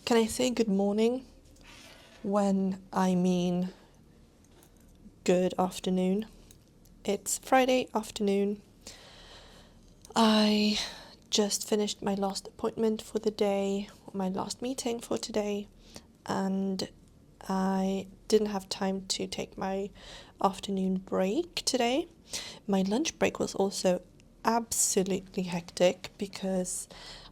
Can I say good morning when I mean good afternoon? It's Friday afternoon. I just finished my last appointment for the day, my last meeting for today, and I didn't have time to take my afternoon break today. My lunch break was also absolutely hectic because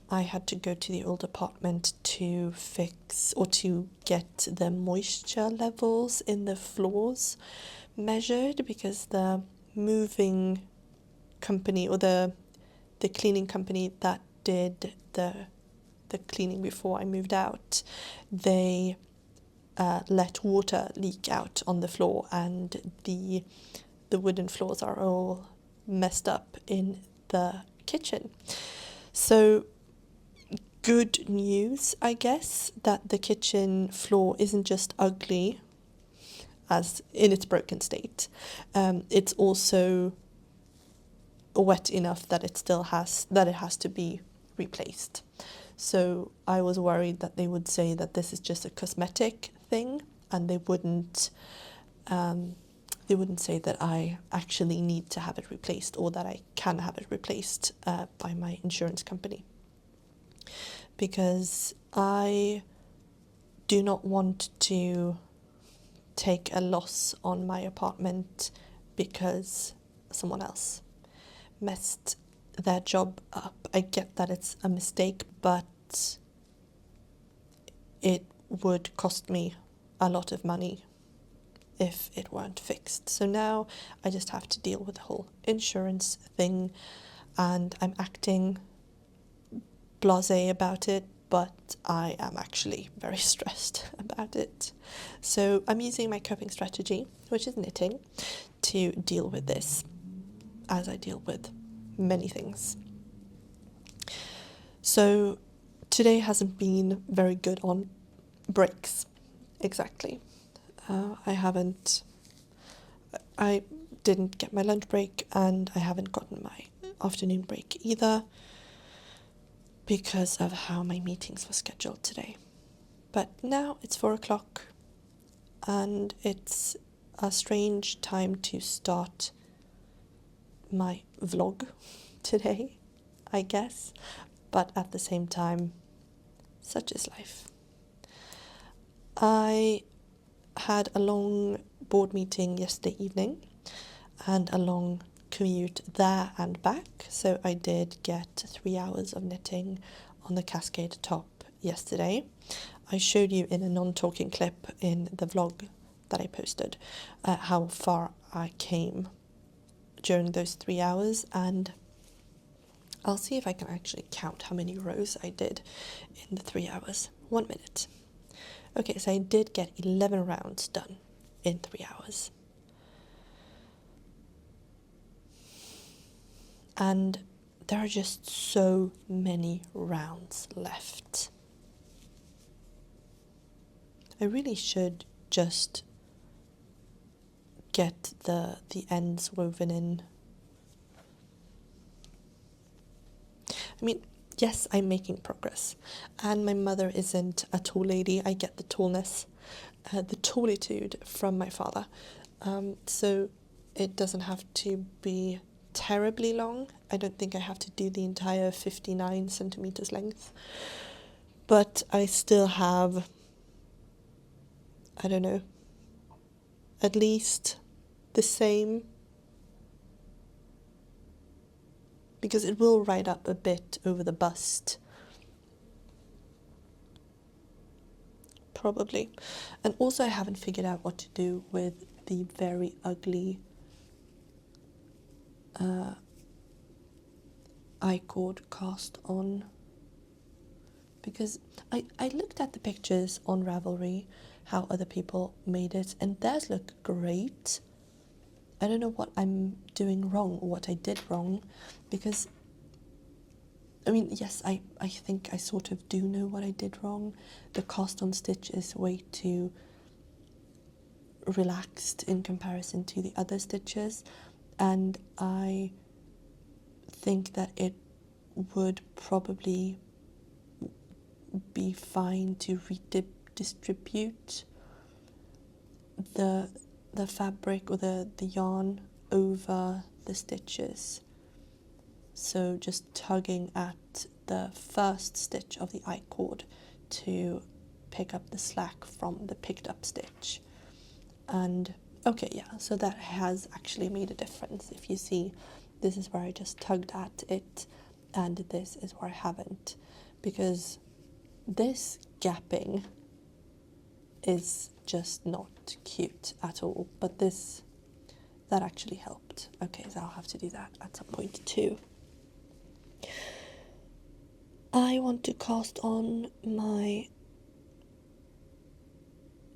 I had to go to the old apartment to fix or to get the moisture levels in the floors measured because the moving company or the cleaning company that did the cleaning before I moved out, they let water leak out on the floor, and the wooden floors are all messed up in the kitchen. So good news, I guess, that the kitchen floor isn't just ugly as in its broken state. It's also wet enough that it has to be replaced. So I was worried that they would say that this is just a cosmetic thing, and they wouldn't say that I actually need to have it replaced or that I can have it replaced by my insurance company. Because I do not want to take a loss on my apartment because someone else messed their job up. I get that it's a mistake, but it would cost me a lot of money if it weren't fixed. So now I just have to deal with the whole insurance thing, and I'm acting blasé about it, but I am actually very stressed about it. So I'm using my coping strategy, which is knitting, to deal with this, as I deal with many things. So today hasn't been very good on breaks, exactly. I didn't get my lunch break, and I haven't gotten my afternoon break either because of how my meetings were scheduled today. But now it's 4 o'clock, and it's a strange time to start my vlog today, I guess. But at the same time, such is life. I had a long board meeting yesterday evening and a long commute there and back, so I did get 3 hours of knitting on the Cascade top yesterday. I showed you in a non-talking clip in the vlog that I posted how far I came during those 3 hours, and I'll see if I can actually count how many rows I did in the 3 hours. 1 minute. Okay, so I did get 11 rounds done in 3 hours. And there are just so many rounds left. I really should just get the ends woven in. I mean, yes, I'm making progress, and my mother isn't a tall lady. I get the tallness, the tallitude from my father, so it doesn't have to be terribly long. I don't think I have to do the entire 59 centimeters length, but I still have, I don't know, at least the same, because it will ride up a bit over the bust, probably. And also I haven't figured out what to do with the very ugly I-cord cast on, because I looked at the pictures on Ravelry, how other people made it, and theirs look great. I don't know what I'm doing wrong or what I did wrong, because I mean, yes, I think I sort of do know what I did wrong. The cast on stitch is way too relaxed in comparison to the other stitches, and I think that it would probably be be fine to redistribute the fabric or the yarn over the stitches. So just tugging at the first stitch of the I-cord to pick up the slack from the picked up stitch. And okay, yeah, so that has actually made a difference. If you see, this is where I just tugged at it, and this is where I haven't, because this gapping is just not cute at all, but that actually helped. Okay, so I'll have to do that at some point too. I want to cast on my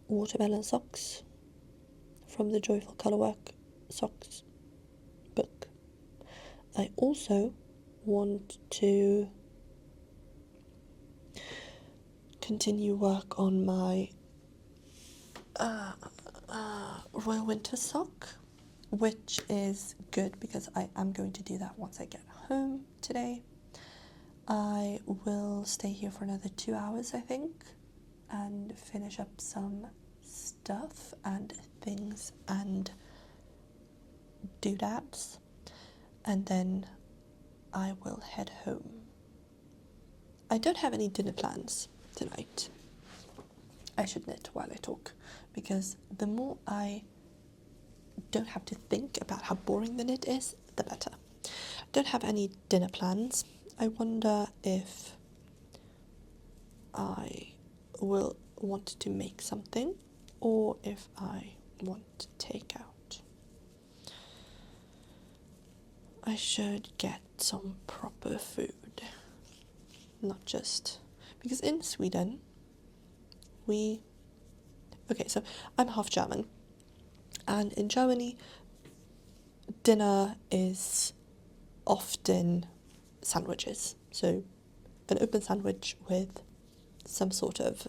watermelon socks from the Joyful Colourwork socks book. I also want to continue work on my Royal Winter sock, which is good because I am going to do that once I get home today. I will stay here for another 2 hours, I think, and finish up some stuff and things and doodads, and then I will head home. I don't have any dinner plans tonight, I should knit while I talk, because the more I don't have to think about how boring the knit is, the better. I don't have any dinner plans. I wonder if I will want to make something or if I want takeout. I should get some proper food, not just because in Sweden so I'm half German, and in Germany dinner is often sandwiches, so an open sandwich with some sort of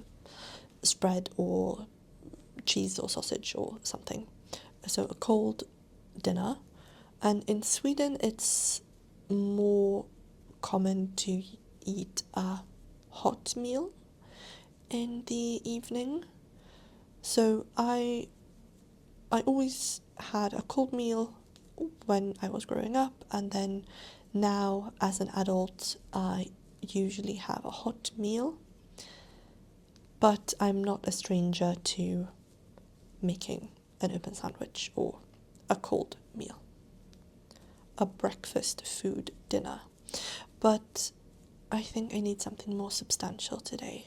spread or cheese or sausage or something, so a cold dinner. And in Sweden it's more common to eat a hot meal in the evening. So I always had a cold meal when I was growing up, and then now as an adult I usually have a hot meal. But I'm not a stranger to making an open sandwich or a cold meal, a breakfast food dinner. But I think I need something more substantial today.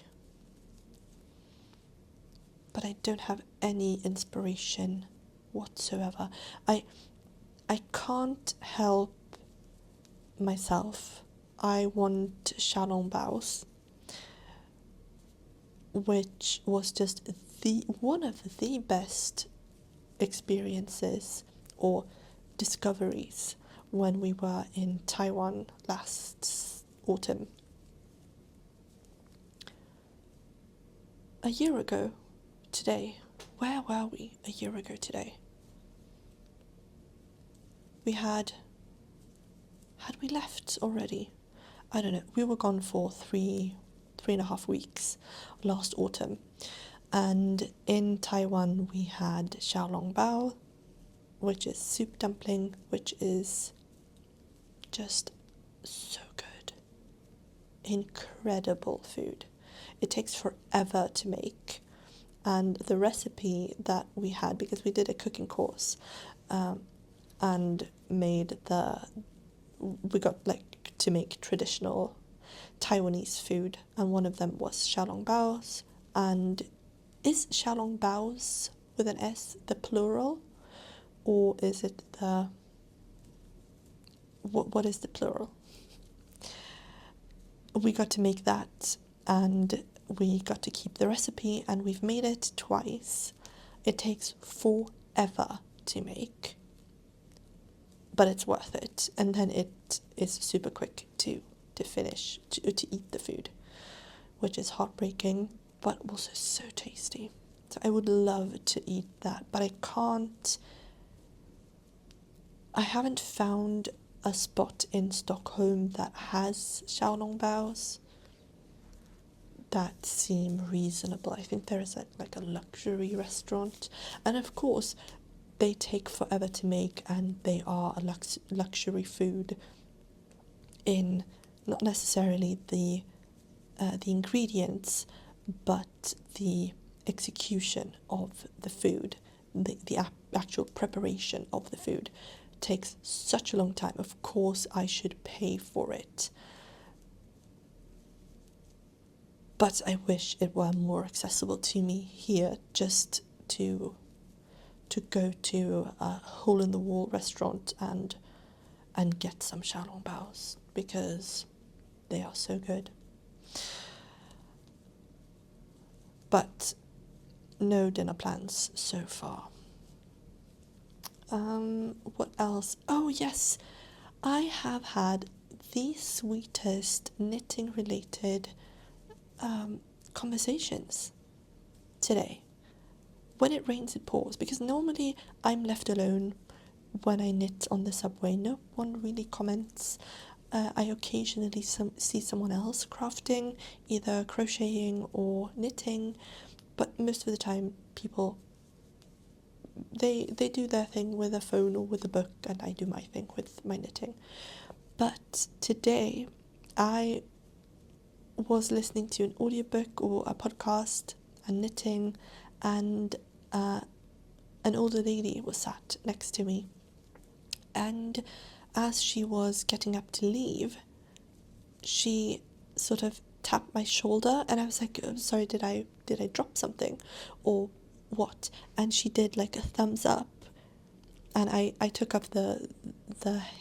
But I don't have any inspiration whatsoever. I can't help myself. I want Xiaolongbao, which was just one of the best experiences or discoveries when we were in Taiwan last autumn. A year ago today, where were we a year ago today? Had we left already? I don't know. We were gone for 3.5 weeks last autumn, and in Taiwan we had xiaolongbao, which is soup dumpling, which is just so good. Incredible food. It takes forever to make, and the recipe that we had, because we did a cooking course and we got to make traditional Taiwanese food, and one of them was xiaolongbaos. And is xiaolongbaos with an S the plural, or is it the what is the plural? We got to make that, and we got to keep the recipe, and we've made it twice. It takes forever to make, but it's worth it, and then it is super quick to finish, to eat the food, which is heartbreaking, but also so tasty. So I would love to eat that, but I haven't found a spot in Stockholm that has xiaolongbaos, that seem reasonable. I think there is like a luxury restaurant, and of course they take forever to make, and they are a luxury food in not necessarily the ingredients, but the execution of the food, the actual preparation of the food takes such a long time. Of course I should pay for it, but I wish it were more accessible to me here, just to go to a hole-in-the-wall restaurant and get some xiaolongbaos, because they are so good. But no dinner plans so far. What else? Oh yes, I have had the sweetest knitting related conversations today. When it rains it pours, because normally I'm left alone when I knit on the subway. No one really comments. I occasionally see someone else crafting, either crocheting or knitting, but most of the time people, they do their thing with a phone or with a book, and I do my thing with my knitting. But today I was listening to an audiobook or a podcast and knitting, and an older lady was sat next to me, and as she was getting up to leave, she sort of tapped my shoulder, and I was like, I'm sorry, did I drop something or what? And she did like a thumbs up, and I took off the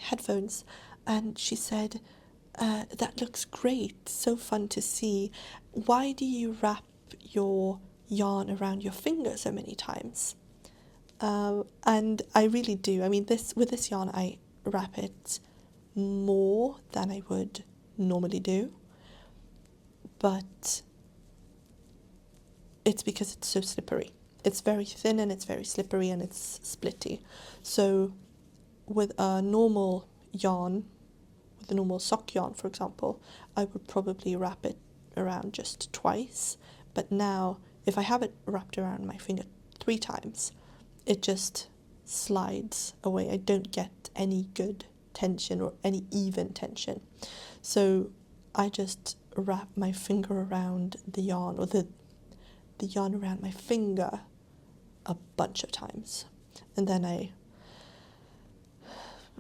headphones, and she said, that looks great, so fun to see. Why do you wrap your yarn around your finger so many times? And I really do. I mean, with this yarn I wrap it more than I would normally do, but it's because it's so slippery. It's very thin and it's very slippery and it's splitty. So with a normal yarn, with a normal sock yarn for example, I would probably wrap it around just twice, but now if I have it wrapped around my finger 3 times, it just slides away. I don't get any good tension or any even tension. So I just wrap my finger around the yarn, or the yarn around my finger a bunch of times, and then I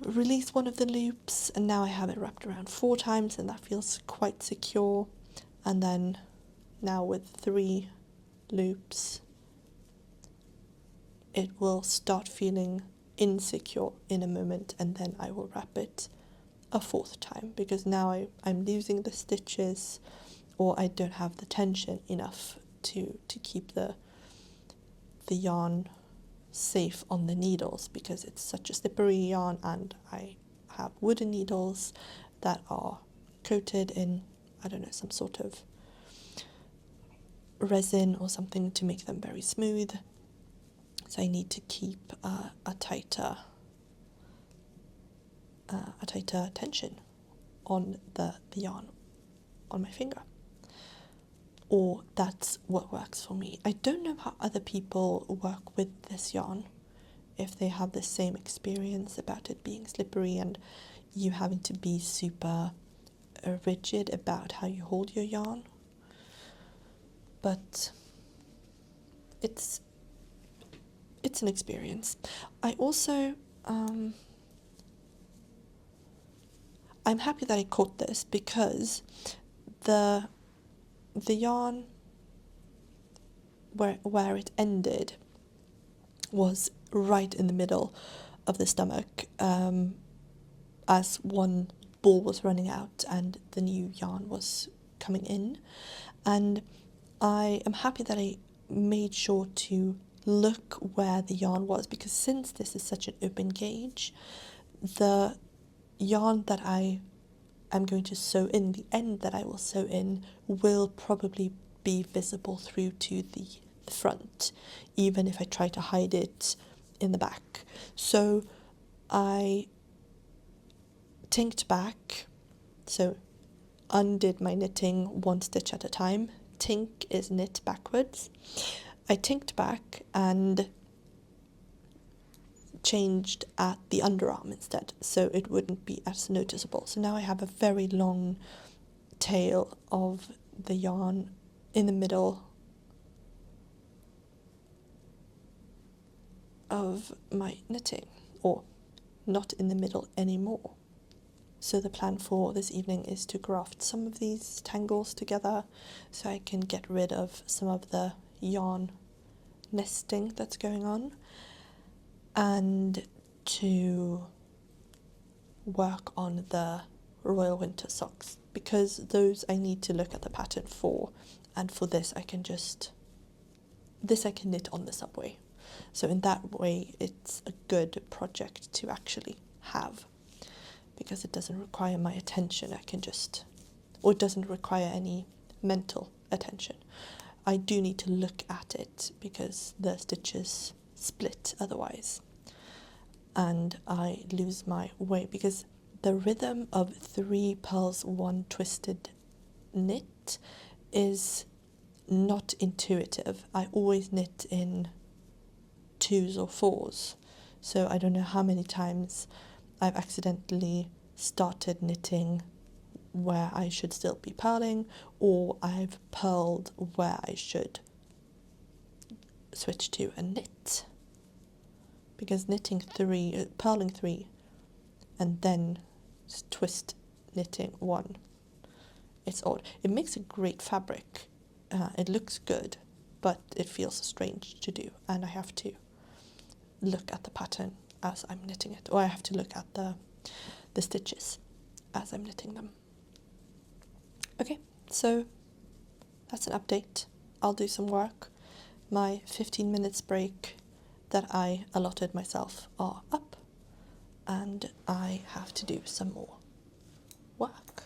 release one of the loops, and now I have it wrapped around 4 times, and that feels quite secure. And then now with 3 loops it will start feeling insecure in a moment, and then I will wrap it a 4th time, because now I'm losing the stitches, or I don't have the tension enough to keep the yarn safe on the needles, because it's such a slippery yarn, and I have wooden needles that are coated in, I don't know, some sort of resin or something to make them very smooth. So I need to keep a tighter tension on the yarn on my finger. Or that's what works for me. I don't know how other people work with this yarn, if they have the same experience about it being slippery and you having to be super rigid about how you hold your yarn. But it's an experience. I also, I'm happy that I caught this, because the yarn where it ended was right in the middle of the stomach, as one ball was running out and the new yarn was coming in. And I am happy that I made sure to look where the yarn was, because since this is such an open gauge, the yarn that I am going to sew in, the end that I will sew in, will probably be visible through to the front, even if I try to hide it in the back. So I tinked back, so undid my knitting 1 stitch at a time, tink is knit backwards. I tinked back and changed at the underarm instead, so it wouldn't be as noticeable. So now I have a very long tail of the yarn in the middle of my knitting, or not in the middle anymore. So the plan for this evening is to graft some of these tangles together so I can get rid of some of the yarn nesting that's going on, and to work on the Royal Winter socks, because those I need to look at the pattern for, and for this I can knit on the subway. So in that way it's a good project to actually have, because it doesn't require my attention. Or it doesn't require any mental attention. I do need to look at it because the stitches split otherwise, and I lose my way, because the rhythm of 3 purls 1 twisted knit is not intuitive. I always knit in 2s or 4s, so I don't know how many times I've accidentally started knitting where I should still be purling, or I've purled where I should switch to a knit, because purling 3 and then twist knitting 1, it's odd. It makes a great fabric, it looks good, but it feels strange to do, and I have to look at the pattern as I'm knitting it, or I have to look at the stitches as I'm knitting them. Okay, so that's an update. I'll do some work. My 15 minutes break that I allotted myself are up, and I have to do some more work.